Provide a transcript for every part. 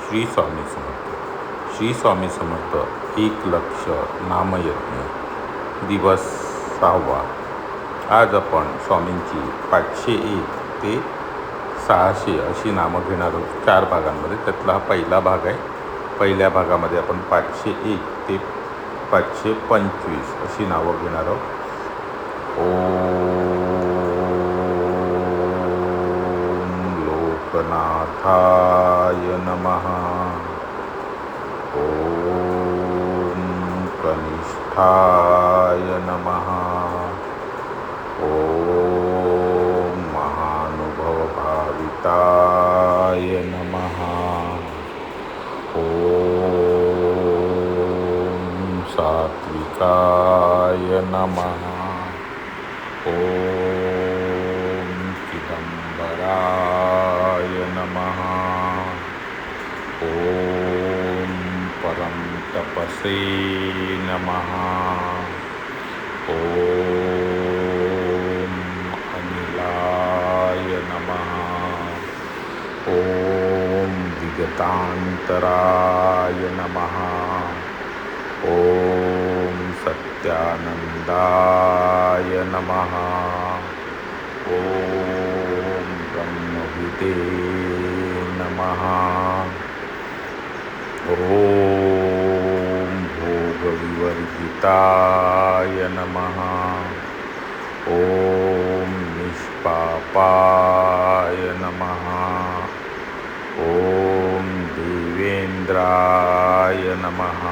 श्री स्वामी समर्थ. श्री स्वामी समर्थ 1 लक्ष नामयज्ञ दिवस 6वा. आज आपण स्वामींची 501 ते 600 अशी नामं घेणार आहोत 4 भागांमध्ये. त्यातला हा पहिला भाग आहे. पहिल्या भागामध्ये आपण 501 ते 525 अशी नावं घेणार आहोत. नाथाय नमः. ओम कनिष्ठाय नमः. ओम महानुभव भाविताय नमः. ओम सात्विकाय नमः. ओम चिदंबराय नमः. ओम परम तपसे नमः. ओम अनिलाय नमः. ओम विगतांतराय नमः. ओम सत्यानंदाय नमः. ओम ब्रह्मविदे नमः. ओम भोगविवर्जिताय नमः. ओम निष्पापाय नमः. ओम देवेंद्राय नमः.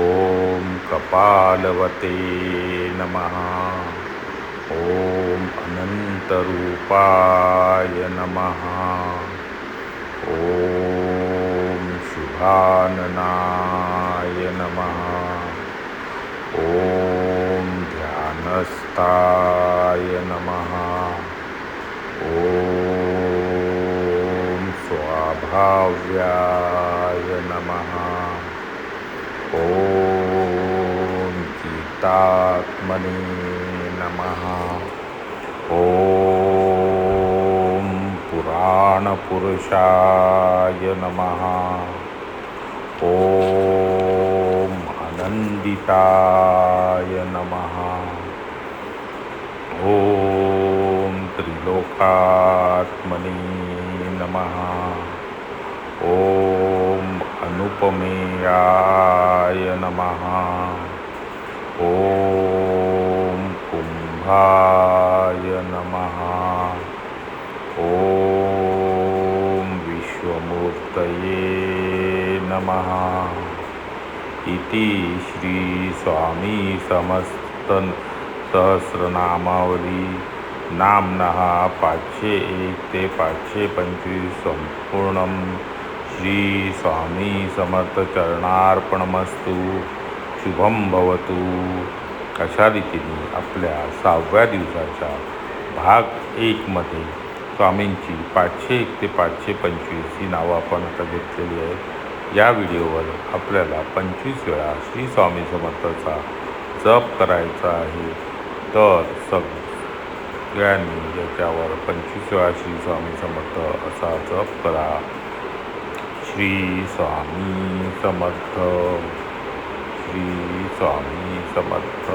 ओम कपालवते नमः. ओम अनंतरूपाय नमः. ओम शुभाननाय नमः. ओम ध्यानस्थाय नमः. ओम स्वाभाव्याय नमः. ओम चितात्मने नमः. ओम पुराणपुरुषाय नमः. ओम आनंदिताय नमः. ओम त्रिलोकात्मने नमः. ओम अनुपमेयाय नमः. ओम कुंभाय नमः. ओम विश्वमूर्तये नमः. इति श्री स्वामी समस्त सहस्रनामावली नामनः 501 ते 525 संपूर्णं श्री स्वामी समर्थ चरणार्पणमस्तु. शुभम भवतु. अशा रीतीने आपल्या 6व्या दिवसाच्या भाग 1 मध्ये स्वामींची 501 ते 525 ही नावं आपण आता घेतलेली आहे. या व्हिडिओवर आपल्याला 25 वेळा श्री स्वामी समर्थाचा जप करायचा आहे. तर सगळ्यांनी याच्यावर 25 वेळा श्री स्वामी समर्थ असा जप करा. श्री स्वामी समर्थ. श्री स्वामी समर्थ.